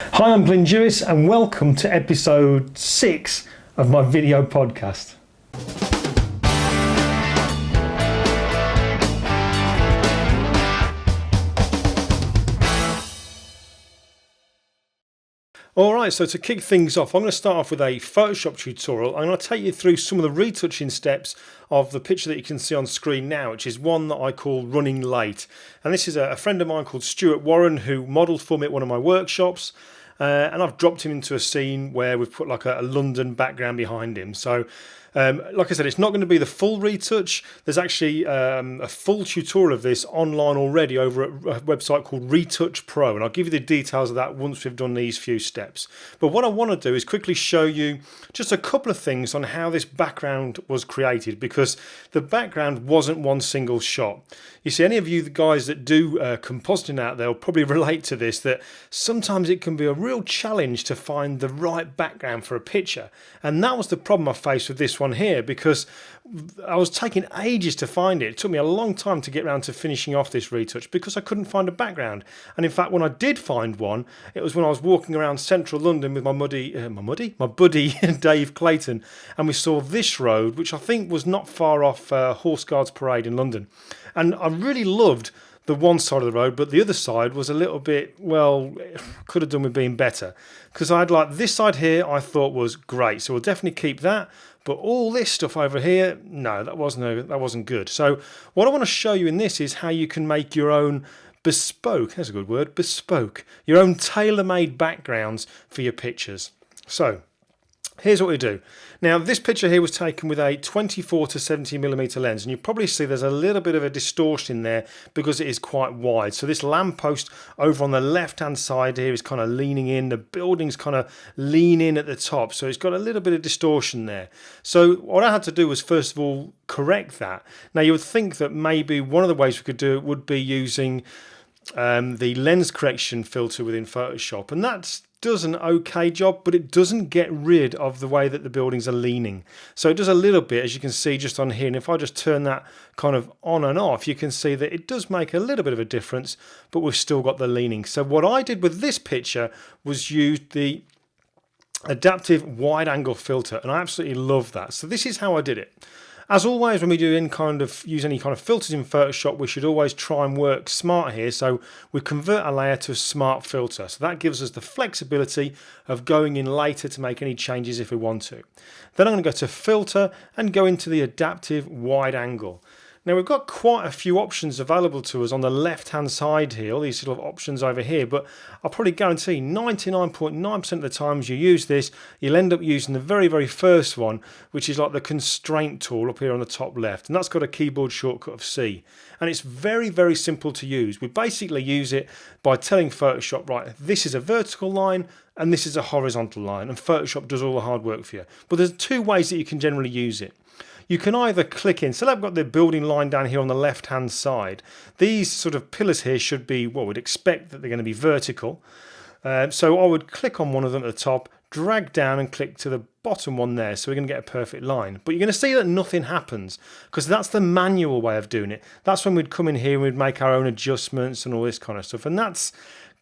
Hi, I'm Glyn Dewis and welcome to episode 6 of my video podcast. Alright, so to kick things off, I'm going to start off with a Photoshop tutorial. I'm going to take you through some of the retouching steps of the picture that you can see on screen now, which is one that I call Running Late. And this is a friend of mine called Stuart Warren who modelled for me at one of my workshops. And I've dropped him into a scene where we've put like a London background behind him. So like I said, it's not going to be the full retouch. There's actually a full tutorial of this online already over at a website called Retouch Pro, and I'll give you the details of that once we've done these few steps. But what I want to do is quickly show you just a couple of things on how this background was created, because the background wasn't one single shot. You see, any of you the guys that do compositing out there will probably relate to this, that sometimes it can be a real challenge to find the right background for a picture, and that was the problem I faced with this one here, because I was taking ages to find it. It took me a long time to get around to finishing off this retouch because I couldn't find a background. And in fact, when I did find one, it was when I was walking around central London with my buddy Dave Clayton, and we saw this road, which I think was not far off Horse Guards Parade in London. And I really loved the one side of the road, but the other side was a little bit, well, could have done with being better, because I had like this side here I thought was great, so we'll definitely keep that. But all this stuff over here, no, that wasn't good. So what I want to show you in this is how you can make your own bespoke, that's a good word, bespoke, your own tailor-made backgrounds for your pictures. So here's what we do. Now, this picture here was taken with a 24 to 70mm lens, and you probably see there's a little bit of a distortion in there because it is quite wide. So this lamppost over on the left-hand side here is kind of leaning in. The building's kind of lean in at the top, so it's got a little bit of distortion there. So what I had to do was, first of all, correct that. Now, you would think that maybe one of the ways we could do it would be using the lens correction filter within Photoshop, and that does an okay job, but it doesn't get rid of the way that the buildings are leaning. So it does a little bit, as you can see just on here, and if I just turn that kind of on and off, you can see that it does make a little bit of a difference, but we've still got the leaning. So what I did with this picture was use the adaptive wide angle filter, and I absolutely love that. So this is how I did it. As always, when we use any kind of filters in Photoshop, we should always try and work smart here. So we convert a layer to a smart filter. So that gives us the flexibility of going in later to make any changes if we want to. Then I'm going to go to filter and go into the adaptive wide angle. Now, we've got quite a few options available to us on the left-hand side here, all these sort of options over here, but I'll probably guarantee 99.9% of the times you use this, you'll end up using the very, very first one, which is like the constraint tool up here on the top left, and that's got a keyboard shortcut of C. And it's very, very simple to use. We basically use it by telling Photoshop, right, this is a vertical line, and this is a horizontal line, and Photoshop does all the hard work for you. But there's two ways that you can generally use it. You can either click in, so I've got the building line down here on the left hand side. These sort of pillars here should be, well, we'd expect that they're going to be vertical. So I would click on one of them at the top, drag down and click to the bottom one there, so we're going to get a perfect line. But you're going to see that nothing happens, because that's the manual way of doing it. That's when we'd come in here and we'd make our own adjustments and all this kind of stuff, and that's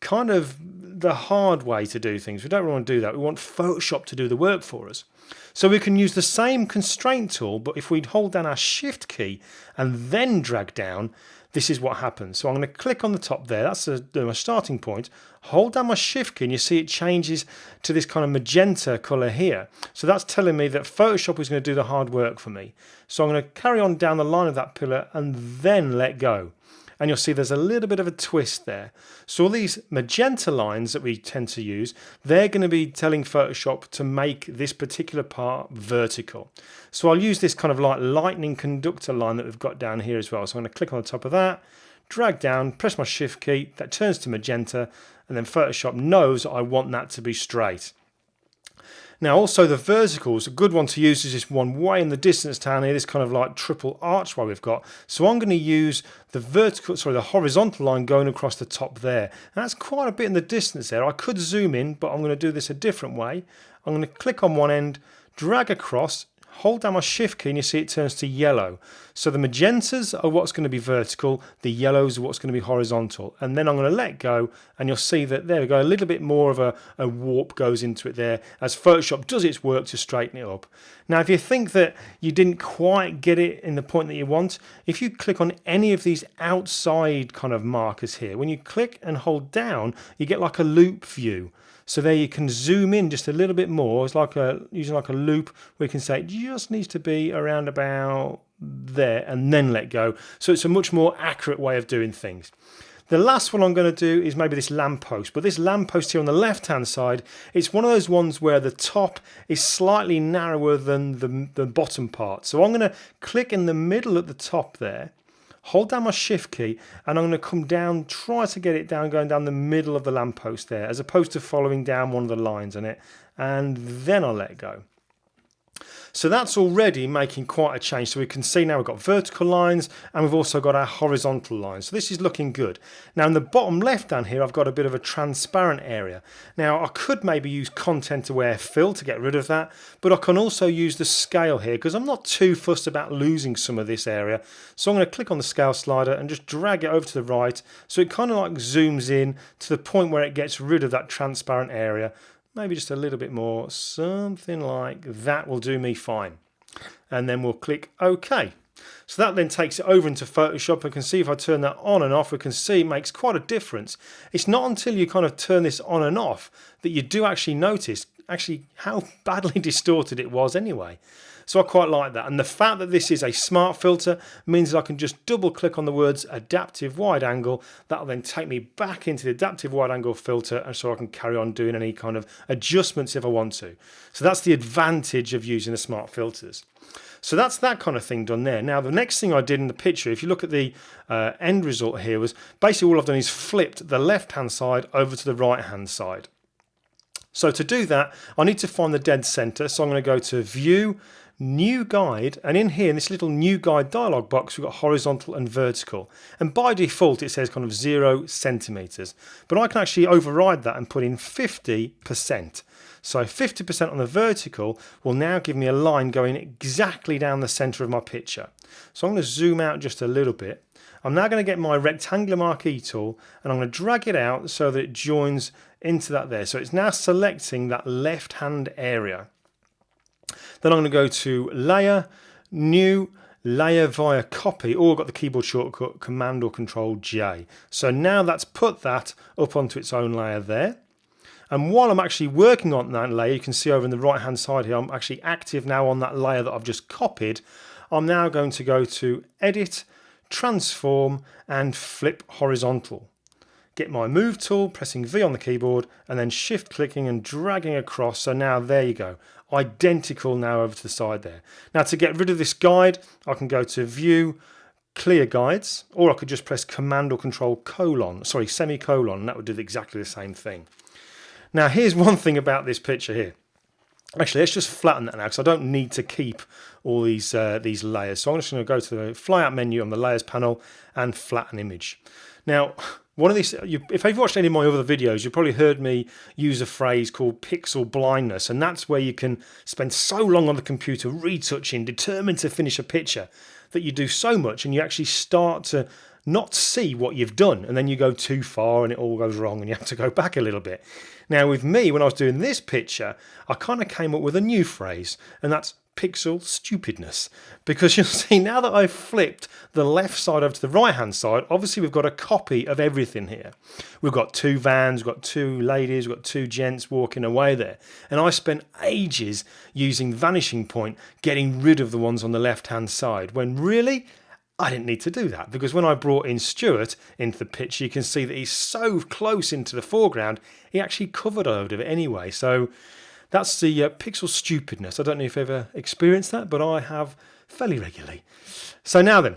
kind of the hard way to do things. We don't really want to do that. We want Photoshop to do the work for us. So we can use the same constraint tool, but if we hold down our shift key and then drag down, this is what happens. So I'm going to click on the top there. That's my starting point. Hold down my shift key and you see it changes to this kind of magenta color here. So that's telling me that Photoshop is going to do the hard work for me. So I'm going to carry on down the line of that pillar and then let go. And you'll see there's a little bit of a twist there. So all these magenta lines that we tend to use, they're going to be telling Photoshop to make this particular part vertical. So I'll use this kind of like lightning conductor line that we've got down here as well. So I'm going to click on the top of that, drag down, press my shift key, that turns to magenta, and then Photoshop knows I want that to be straight. Now also the verticals, a good one to use is this one way in the distance down here, this kind of like triple archway we've got. So I'm going to use the horizontal line going across the top there. And that's quite a bit in the distance there. I could zoom in, but I'm going to do this a different way. I'm going to click on one end, drag across, hold down my shift key and you see it turns to yellow. So the magentas are what's going to be vertical, the yellows are what's going to be horizontal. And then I'm going to let go and you'll see that there we go, a little bit more of a warp goes into it there as Photoshop does its work to straighten it up. Now if you think that you didn't quite get it in the point that you want, if you click on any of these outside kind of markers here, when you click and hold down, you get like a loop view. So there you can zoom in just a little bit more. It's like using like a loop where you can say it just needs to be around about there and then let go. So it's a much more accurate way of doing things. The last one I'm going to do is maybe this lamppost, but this lamppost here on the left hand side, it's one of those ones where the top is slightly narrower than the bottom part. So I'm going to click in the middle at the top there, hold down my shift key, and I'm going to come down, try to get it down, going down the middle of the lamppost there, as opposed to following down one of the lines on it, and then I'll let go. So that's already making quite a change. So we can see now we've got vertical lines and we've also got our horizontal lines. So this is looking good. Now in the bottom left down here, I've got a bit of a transparent area. Now I could maybe use content aware fill to get rid of that, but I can also use the scale here because I'm not too fussed about losing some of this area. So I'm going to click on the scale slider and just drag it over to the right. So it kind of like zooms in to the point where it gets rid of that transparent area. Maybe just a little bit more, something like that will do me fine. And then we'll click OK. So that then takes it over into Photoshop. I can see if I turn that on and off, we can see it makes quite a difference. It's not until you kind of turn this on and off that you do actually notice actually how badly distorted it was anyway. So I quite like that. And the fact that this is a smart filter means that I can just double click on the words adaptive wide angle. That'll then take me back into the adaptive wide angle filter, and so I can carry on doing any kind of adjustments if I want to. So that's the advantage of using the smart filters. So that's that kind of thing done there. Now the next thing I did in the picture, if you look at the end result here, was basically all I've done is flipped the left hand side over to the right hand side. So to do that, I need to find the dead center. So I'm going to go to View, New Guide, and in here in this little New Guide dialog box we've got horizontal and vertical, and by default it says kind of 0 centimeters, but I can actually override that and put in 50%. So 50% on the vertical will now give me a line going exactly down the center of my picture. So I'm going to zoom out just a little bit. I'm now going to get my rectangular marquee tool and I'm going to drag it out so that it joins into that there. So it's now selecting that left hand area. Then I'm going to go to Layer, New, Layer via Copy, or I've got the keyboard shortcut Command or Control J. So now that's put that up onto its own layer there. And while I'm actually working on that layer, you can see over in the right hand side here, I'm actually active now on that layer that I've just copied. I'm now going to go to Edit, Transform and Flip Horizontal. Get my move tool, pressing V on the keyboard and then shift clicking and dragging across. So now there you go. Identical now over to the side there. Now to get rid of this guide, I can go to View, Clear Guides, or I could just press Command or Control semicolon, and that would do exactly the same thing. Now here's one thing about this picture here. Actually, let's just flatten that now because I don't need to keep all these layers. So I'm just going to go to the flyout menu on the Layers panel and Flatten Image. Now, one of these, if you've watched any of my other videos, you've probably heard me use a phrase called pixel blindness, and that's where you can spend so long on the computer retouching, determined to finish a picture, that you do so much and you actually start to not see what you've done, and then you go too far and it all goes wrong and you have to go back a little bit. Now with me, when I was doing this picture, I kind of came up with a new phrase, and that's pixel stupidness, because you'll see now that I've flipped the left side over to the right hand side, obviously we've got a copy of everything here. We've got two vans, we've got two ladies, we've got two gents walking away there, and I spent ages using vanishing point getting rid of the ones on the left hand side, when really I didn't need to do that, because when I brought in Stuart into the picture, you can see that he's so close into the foreground, he actually covered a load of it anyway. So that's the pixel stupidness. I don't know if you've ever experienced that, but I have fairly regularly. So now then,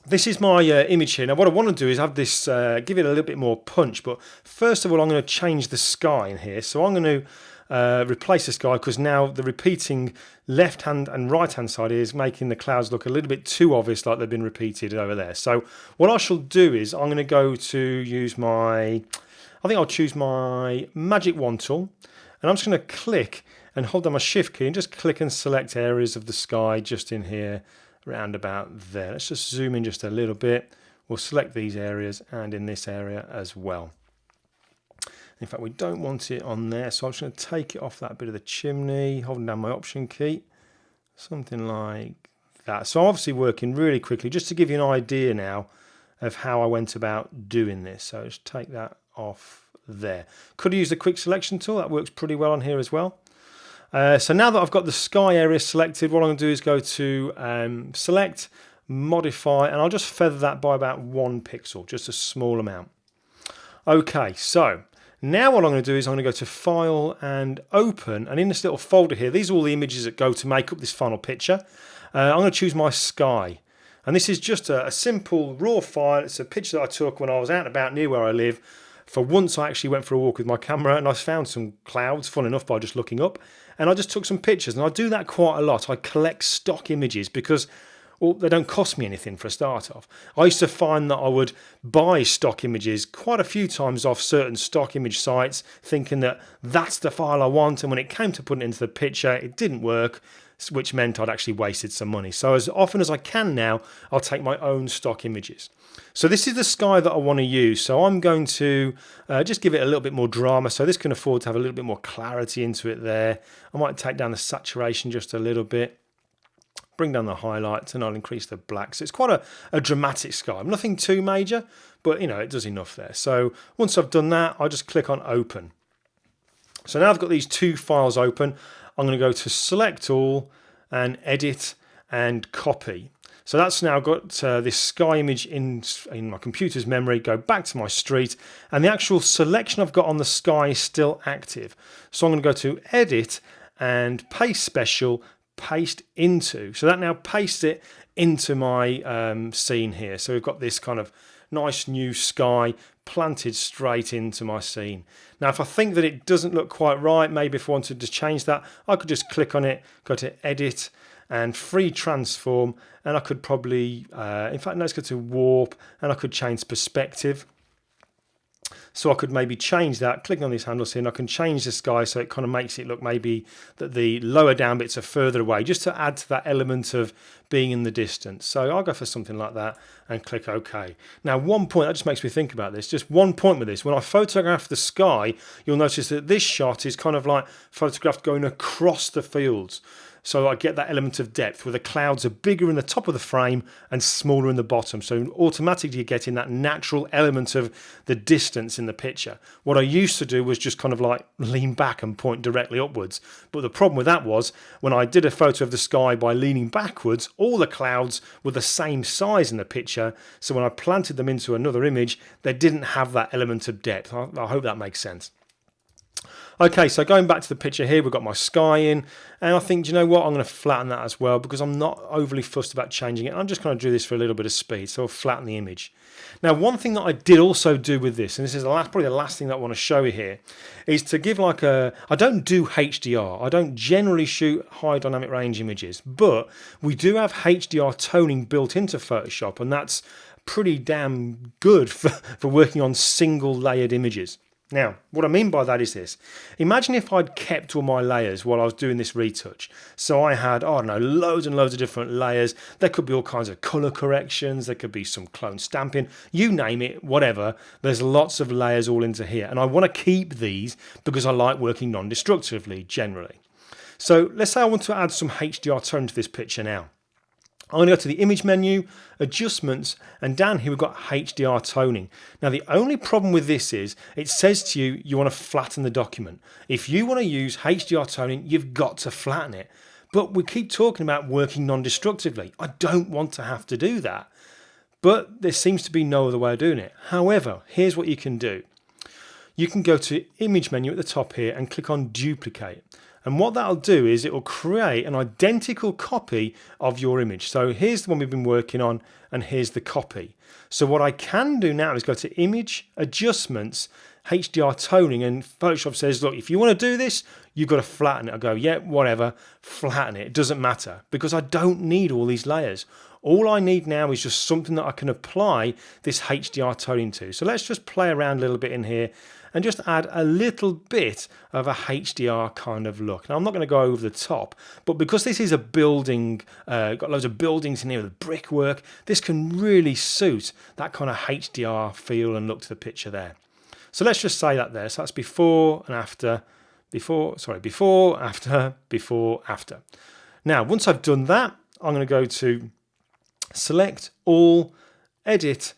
this is my image here. Now what I want to do is have this, give it a little bit more punch, but first of all I'm going to change the sky in here. So I'm going to replace the sky, because now the repeating left hand and right hand side is making the clouds look a little bit too obvious, like they've been repeated over there. So what I shall do is I'm going to go to use I think I'll choose my magic wand tool, and I'm just going to click and hold down my shift key and just click and select areas of the sky just in here, around about there. Let's just zoom in just a little bit. We'll select these areas and in this area as well. In fact, we don't want it on there, so I'm just going to take it off that bit of the chimney, holding down my option key, something like that. So I'm obviously working really quickly, just to give you an idea now of how I went about doing this. So just take that off there. Could have used the quick selection tool, that works pretty well on here as well. So now that I've got the sky area selected, what I'm going to do is go to select, modify, and I'll just feather that by about 1 pixel, just a small amount. Okay, so now what I'm going to do is I'm going to go to File and Open, and in this little folder here, these are all the images that go to make up this final picture. I'm going to choose my sky, and this is just a simple raw file. It's a picture that I took when I was out and about near where I live. For once I actually went for a walk with my camera and I found some clouds, fun enough, by just looking up, and I just took some pictures, and I do that quite a lot. I collect stock images because, well, they don't cost me anything for a start off. I used to find that I would buy stock images quite a few times off certain stock image sites, thinking that that's the file I want, and when it came to putting it into the picture, it didn't work, which meant I'd actually wasted some money. So as often as I can now, I'll take my own stock images. So this is the sky that I want to use. So I'm going to just give it a little bit more drama. So this can afford to have a little bit more clarity into it there. I might take down the saturation just a little bit, bring down the highlights, and I'll increase the black. So it's quite a dramatic sky. Nothing too major, but you know, it does enough there. So once I've done that, I just click on Open. So now I've got these 2 files open. I'm going to go to Select All and Edit and Copy. So that's now got this sky image in my computer's memory. Go back to my street, and the actual selection I've got on the sky is still active. So I'm going to go to Edit and Paste Special, Paste Into. So that now pastes it into my scene here. So we've got this kind of nice new sky planted straight into my scene. Now if I think that it doesn't look quite right, maybe if I wanted to change that, I could just click on it, go to Edit and Free Transform, and I could probably, in fact, no, let's go to Warp, and I could change perspective. So I could maybe change that, clicking on these handles here, and I can change the sky so it kind of makes it look maybe that the lower down bits are further away, just to add to that element of being in the distance. So I'll go for something like that and click OK. Now one point, that just makes me think about this, just one point with this. When I photograph the sky, you'll notice that this shot is kind of like photographed going across the fields. So I get that element of depth where the clouds are bigger in the top of the frame and smaller in the bottom. So automatically you're getting that natural element of the distance in the picture. What I used to do was just kind of like lean back and point directly upwards. But the problem with that was when I did a photo of the sky by leaning backwards, all the clouds were the same size in the picture. So when I planted them into another image, they didn't have that element of depth. I hope that makes sense. Okay, so going back to the picture here, we've got my sky in, and I think, do you know what, I'm going to flatten that as well because I'm not overly fussed about changing it. I'm just going to do this for a little bit of speed, so I'll flatten the image. Now, one thing that I did also do with this, and this is probably the last thing that I want to show you here, is to give like I don't do HDR. I don't generally shoot high dynamic range images, but we do have HDR toning built into Photoshop, and that's pretty damn good for working on single layered images. Now, what I mean by that is this. Imagine if I'd kept all my layers while I was doing this retouch. So I had, I don't know, loads and loads of different layers. There could be all kinds of colour corrections. There could be some clone stamping. You name it, whatever. There's lots of layers all into here. And I want to keep these because I like working non-destructively, generally. So let's say I want to add some HDR tone to this picture now. I'm going to go to the image menu, adjustments, and down here we've got HDR toning. Now the only problem with this is it says to you, you want to flatten the document. If you want to use HDR toning, you've got to flatten it. But we keep talking about working non-destructively. I don't want to have to do that. But there seems to be no other way of doing it. However, here's what you can do. You can go to image menu at the top here and click on duplicate. And what that'll do is it will create an identical copy of your image. So here's the one we've been working on, and here's the copy. So what I can do now is go to Image, Adjustments, HDR toning, and Photoshop says, look, if you want to do this, you've got to flatten it. I go, yeah, whatever, flatten it. It doesn't matter, because I don't need all these layers. All I need now is just something that I can apply this HDR toning to. So let's just play around a little bit in here and just add a little bit of a HDR kind of look. Now, I'm not going to go over the top, but because this is a building, got loads of buildings in here with brickwork, this can really suit that kind of HDR feel and look to the picture there. So let's just say that there. So that's before and after, before, after, before, after. Now, once I've done that, I'm going to go to select all, edit,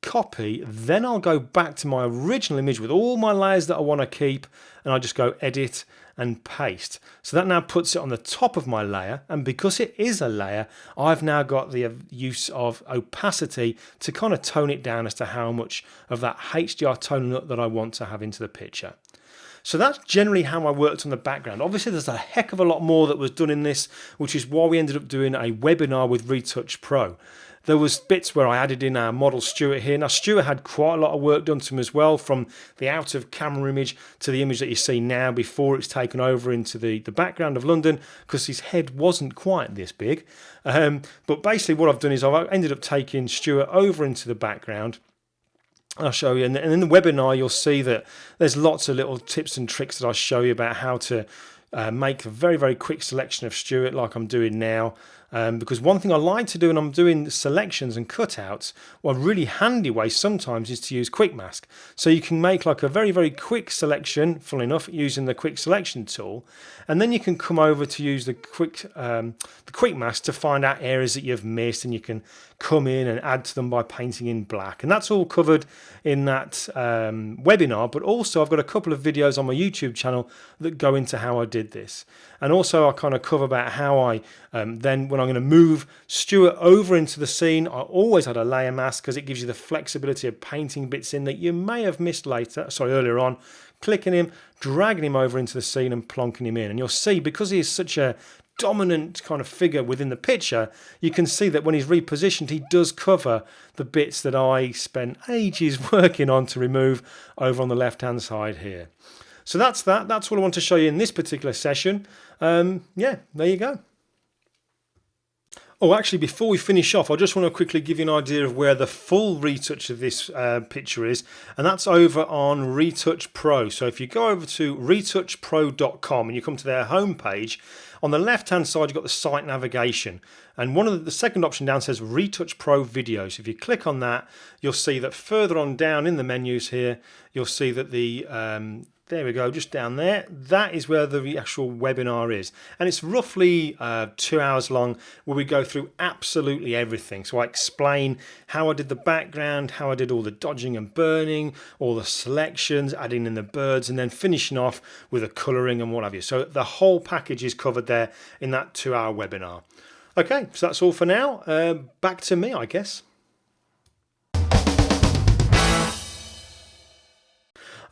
copy, then I'll go back to my original image with all my layers that I want to keep, and I just go edit and paste. So that now puts it on the top of my layer, and because it is a layer, I've now got the use of opacity to kind of tone it down as to how much of that HDR tone that I want to have into the picture. So that's generally how I worked on the background. Obviously, there's a heck of a lot more that was done in this, which is why we ended up doing a webinar with Retouch Pro. There was bits where I added in our model Stuart here. Now, Stuart had quite a lot of work done to him as well, from the out of camera image to the image that you see now before it's taken over into the background of London, because his head wasn't quite this big. But basically what I've done is I've ended up taking Stuart over into the background. I'll show you, and in the webinar you'll see that there's lots of little tips and tricks that I show you about how to make a very, very quick selection of Stuart like I'm doing now. Because one thing I like to do when I'm doing selections and cutouts, well, a really handy way sometimes is to use quick mask. So you can make like a very, very quick selection, funnily enough, using the quick selection tool, and then you can come over to use the quick mask to find out areas that you've missed, and you can come in and add to them by painting in black. And that's all covered in that webinar, but also I've got a couple of videos on my YouTube channel that go into how I did this. And also I kind of cover about how I then, when I'm going to move Stuart over into the scene, I always had a layer mask because it gives you the flexibility of painting bits in that you may have missed earlier on, clicking him, dragging him over into the scene and plonking him in. And you'll see, because he is such a dominant kind of figure within the picture, you can see that when he's repositioned, he does cover the bits that I spent ages working on to remove over on the left hand side here. So that's what I want to show you in this particular session. Yeah, there you go. Oh, actually, before we finish off, I just want to quickly give you an idea of where the full retouch of this picture is, and that's over on Retouch Pro. So if you go over to retouchpro.com and you come to their homepage, on the left-hand side, you've got the site navigation, and the second option down says Retouch Pro Videos. If you click on that, you'll see that further on down in the menus here, you'll see that the there we go, just down there. That is where the actual webinar is. And it's roughly 2 hours long, where we go through absolutely everything. So I explain how I did the background, how I did all the dodging and burning, all the selections, adding in the birds, and then finishing off with the colouring and what have you. So the whole package is covered there in that 2 hour webinar. Okay, so that's all for now. Back to me, I guess.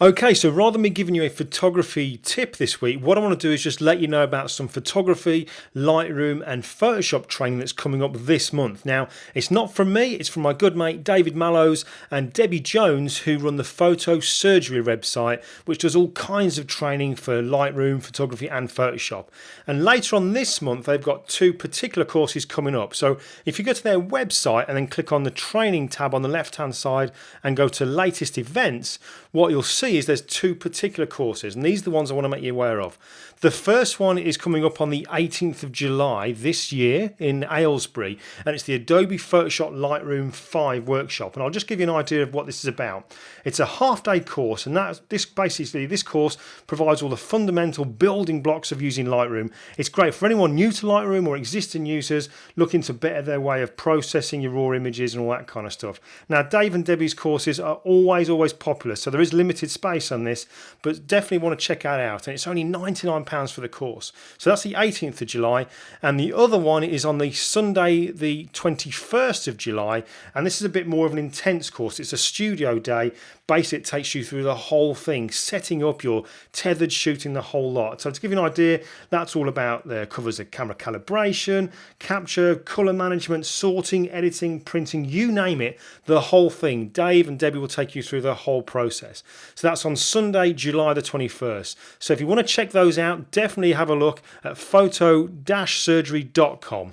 Okay, so rather than me giving you a photography tip this week, what I want to do is just let you know about some photography, Lightroom and Photoshop training that's coming up this month. Now, it's not from me, it's from my good mate David Mallows and Debbie Jones, who run the Photo Surgery website, which does all kinds of training for Lightroom, photography and Photoshop. And later on this month, they've got 2 particular courses coming up. So if you go to their website and then click on the training tab on the left-hand side and go to latest events, what you'll see is there's 2 particular courses, and these are the ones I want to make you aware of. The first one is coming up on the 18th of July this year in Aylesbury, and it's the Adobe Photoshop Lightroom 5 workshop. And I'll just give you an idea of what this is about. It's a half-day course, and this course provides all the fundamental building blocks of using Lightroom. It's great for anyone new to Lightroom or existing users looking to better their way of processing your raw images and all that kind of stuff. Now, Dave and Debbie's courses are always popular, so there is limited space on this, but definitely want to check that out. And it's only £99 for the course. So that's the 18th of July, and the other one is on the Sunday the 21st of July, and this is a bit more of an intense course. It's a studio day basically it takes you through the whole thing, setting up your tethered, shooting the whole lot. So to give you an idea, that's all about there. Covers the camera calibration, capture, color management, sorting, editing, printing, you name it, the whole thing. Dave and Debbie will take you through the whole process. So that's on Sunday, July the 21st. So if you want to check those out, definitely have a look at photo-surgery.com.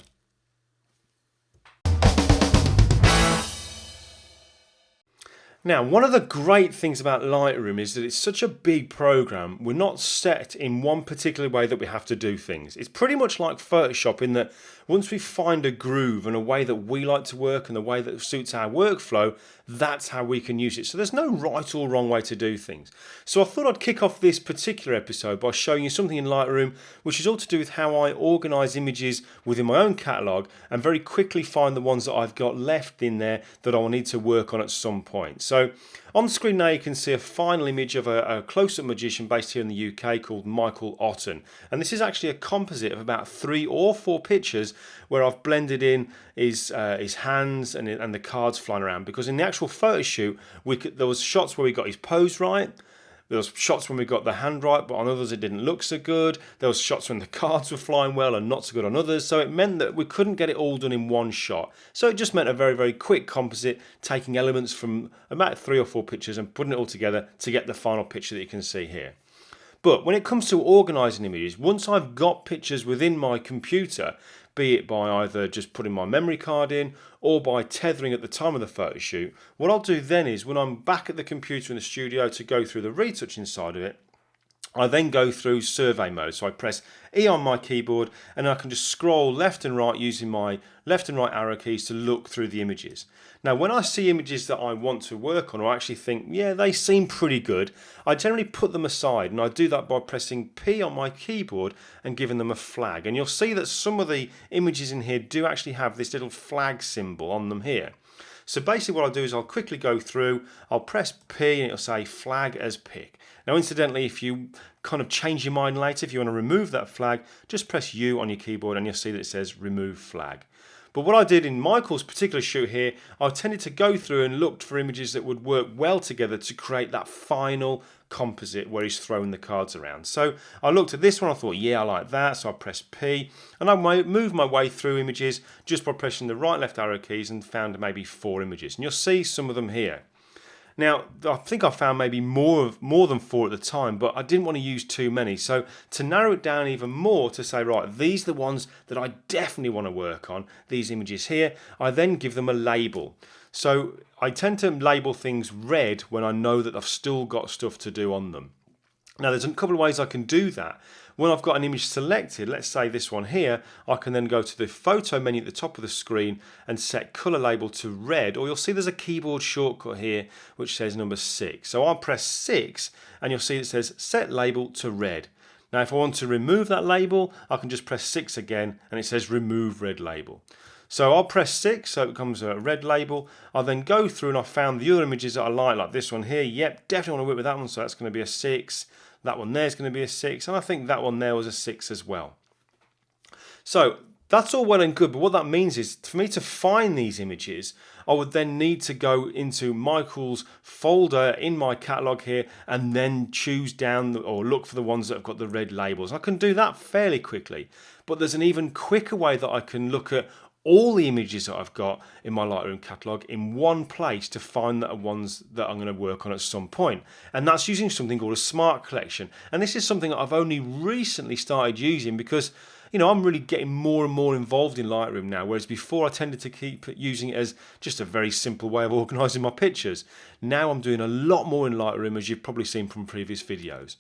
Now, one of the great things about Lightroom is that it's such a big program. We're not set in one particular way that we have to do things. It's pretty much like Photoshop in that once we find a groove and a way that we like to work and the way that suits our workflow, that's how we can use it. So there's no right or wrong way to do things. So I thought I'd kick off this particular episode by showing you something in Lightroom which is all to do with how I organise images within my own catalogue and very quickly find the ones that I've got left in there that I will need to work on at some point. So on the screen now you can see a final image of a close-up magician based here in the UK called Michael Otten. And this is actually a composite of about 3 or 4 pictures where I've blended in his hands and the cards flying around, because in the actual photo shoot there was shots where we got his pose right. There was shots when we got the hand right, but on others it didn't look so good. There was shots when the cards were flying well and not so good on others. So it meant that we couldn't get it all done in one shot. So it just meant a very, very quick composite, taking elements from about 3 or 4 pictures and putting it all together to get the final picture that you can see here. But when it comes to organising images, once I've got pictures within my computer, be it by either just putting my memory card in or by tethering at the time of the photo shoot, what I'll do then is when I'm back at the computer in the studio to go through the retouching side of it, I then go through survey mode. So I press E on my keyboard and I can just scroll left and right using my left and right arrow keys to look through the images. Now when I see images that I want to work on or actually think, yeah, they seem pretty good, I generally put them aside, and I do that by pressing P on my keyboard and giving them a flag. And you'll see that some of the images in here do actually have this little flag symbol on them here. So basically what I'll do is I'll quickly go through, I'll press P and it'll say flag as pick. Now incidentally, if you kind of change your mind later, if you want to remove that flag, just press U on your keyboard and you'll see that it says remove flag. But what I did in Michael's particular shoot here, I tended to go through and looked for images that would work well together to create that final composite where he's throwing the cards around. So I looked at this one, I thought, yeah, I like that. So I pressed P and I moved my way through images just by pressing the right left arrow keys and found maybe 4 images. And you'll see some of them here. Now, I think I found maybe more than 4 at the time, but I didn't want to use too many. So to narrow it down even more, to say, right, these are the ones that I definitely want to work on, these images here, I then give them a label. So I tend to label things red when I know that I've still got stuff to do on them. Now, there's a couple of ways I can do that. When I've got an image selected, let's say this one here, I can then go to the photo menu at the top of the screen and set color label to red, or you'll see there's a keyboard shortcut here which says number 6. So I'll press 6 and you'll see it says set label to red. Now if I want to remove that label, I can just press 6 again and it says remove red label. So I'll press 6 so it becomes a red label. I'll then go through and I found the other images that I like this one here. Yep, definitely want to work with that one, so that's going to be a 6. That one there is going to be a 6, and I think that one there was a 6 as well. So that's all well and good, but what that means is for me to find these images, I would then need to go into Michael's folder in my catalogue here and then choose down or look for the ones that have got the red labels. I can do that fairly quickly, but there's an even quicker way that I can look at all the images that I've got in my Lightroom catalogue in one place to find that are ones that I'm going to work on at some point. And that's using something called a smart collection. And this is something that I've only recently started using because, you know, I'm really getting more and more involved in Lightroom now, whereas before I tended to keep using it as just a very simple way of organising my pictures. Now I'm doing a lot more in Lightroom, as you've probably seen from previous videos.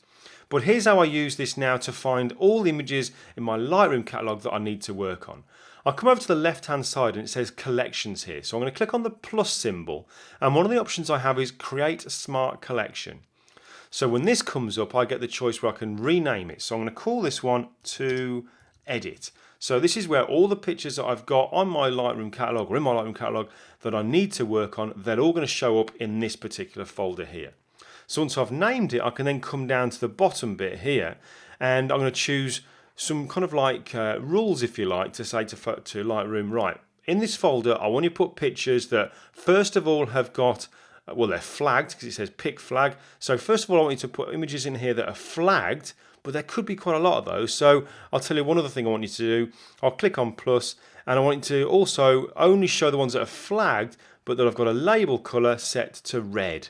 But here's how I use this now to find all the images in my Lightroom catalogue that I need to work on. I'll come over to the left hand side and it says collections here. So I'm going to click on the plus symbol, and one of the options I have is create a smart collection. So when this comes up, I get the choice where I can rename it. So I'm going to call this one to edit. So this is where all the pictures that I've got on my Lightroom catalogue or in my Lightroom catalogue that I need to work on, they're all going to show up in this particular folder here. So once I've named it, I can then come down to the bottom bit here and I'm going to choose some kind of like rules, if you like, to say to Lightroom, right, in this folder, I want you to put pictures that first of all have got well, they're flagged because it says pick flag. So first of all, I want you to put images in here that are flagged, but there could be quite a lot of those. So I'll tell you one other thing I want you to do. I'll click on plus, and I want you to also only show the ones that are flagged, but that I've got a label color set to red.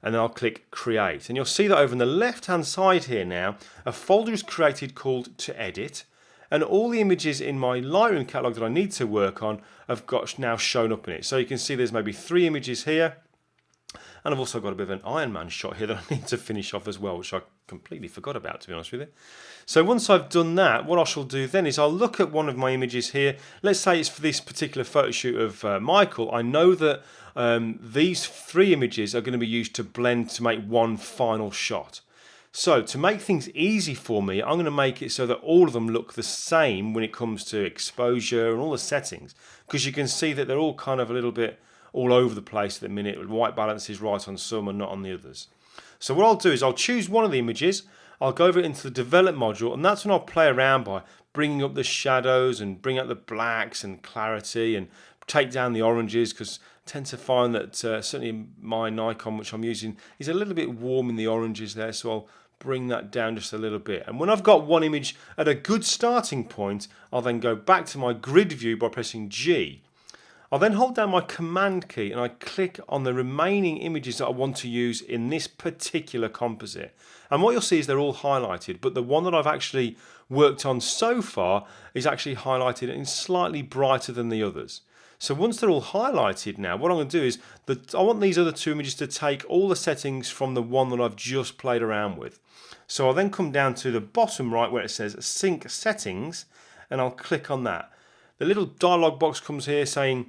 And then I'll click create. And you'll see that over on the left hand side here now, a folder is created called to edit. And all the images in my Lightroom catalog that I need to work on have got now shown up in it. So you can see there's maybe 3 images here. And I've also got a bit of an Iron Man shot here that I need to finish off as well, which I completely forgot about, to be honest with you. So once I've done that, what I shall do then is I'll look at one of my images here. Let's say it's for this particular photo shoot of Michael. I know that these 3 images are going to be used to blend to make one final shot. So to make things easy for me, I'm going to make it so that all of them look the same when it comes to exposure and all the settings, because you can see that they're all kind of a little bit all over the place at the minute. White balance is right on some and not on the others. So what I'll do is I'll choose one of the images, I'll go over into the develop module, and that's when I'll play around by bringing up the shadows and bring out the blacks and clarity and take down the oranges, because I tend to find that certainly my Nikon, which I'm using, is a little bit warm in the oranges there, so I'll bring that down just a little bit. And when I've got one image at a good starting point, I'll then go back to my grid view by pressing G. I'll then hold down my command key and I click on the remaining images that I want to use in this particular composite. And what you'll see is they're all highlighted, but the one that I've actually worked on so far is actually highlighted in slightly brighter than the others. So once they're all highlighted now, what I'm going to do is I want these other 2 images to take all the settings from the one that I've just played around with. So I'll then come down to the bottom right where it says sync settings, and I'll click on that. The little dialog box comes here saying,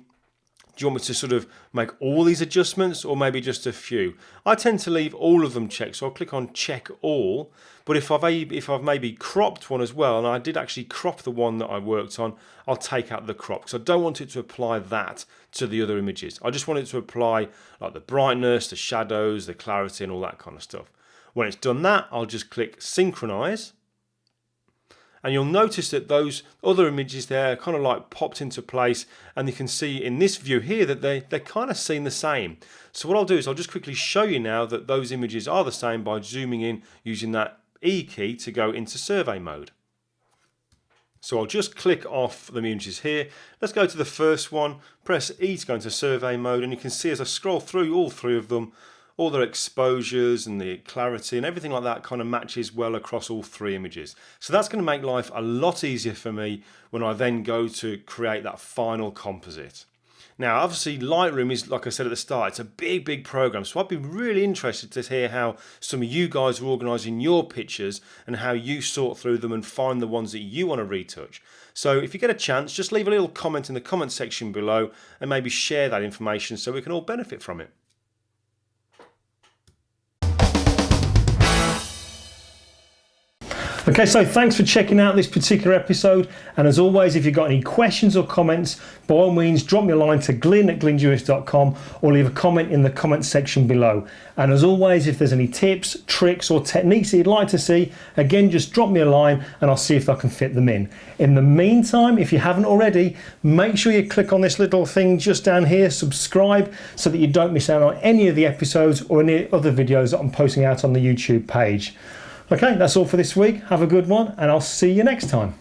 do you want me to sort of make all these adjustments or maybe just a few? I tend to leave all of them checked, so I'll click on check all. But if I've maybe cropped one as well, and I did actually crop the one that I worked on, I'll take out the crop, because I don't want it to apply that to the other images. I just want it to apply like the brightness, the shadows, the clarity and all that kind of stuff. When it's done that, I'll just click synchronize. And you'll notice that those other images there kind of like popped into place, and you can see in this view here that they're kind of seen the same. So what I'll do is I'll just quickly show you now that those images are the same by zooming in using that E key to go into survey mode. So I'll just click off the images here. Let's go to the first one, press E to go into survey mode, and you can see as I scroll through all 3 of them, all their exposures and the clarity and everything like that kind of matches well across all 3 images. So that's going to make life a lot easier for me when I then go to create that final composite. Now obviously Lightroom is, like I said at the start, it's a big program, so I'd be really interested to hear how some of you guys are organising your pictures and how you sort through them and find the ones that you want to retouch. So if you get a chance, just leave a little comment in the comment section below and maybe share that information so we can all benefit from it. Okay, so thanks for checking out this particular episode, and as always, if you've got any questions or comments, by all means drop me a line to glyn@glyndewis.com or leave a comment in the comment section below. And as always, if there's any tips, tricks or techniques that you'd like to see, again just drop me a line and I'll see if I can fit them in. In the meantime, if you haven't already, make sure you click on this little thing just down here, subscribe, so that you don't miss out on any of the episodes or any other videos that I'm posting out on the YouTube page. Okay, that's all for this week. Have a good one, and I'll see you next time.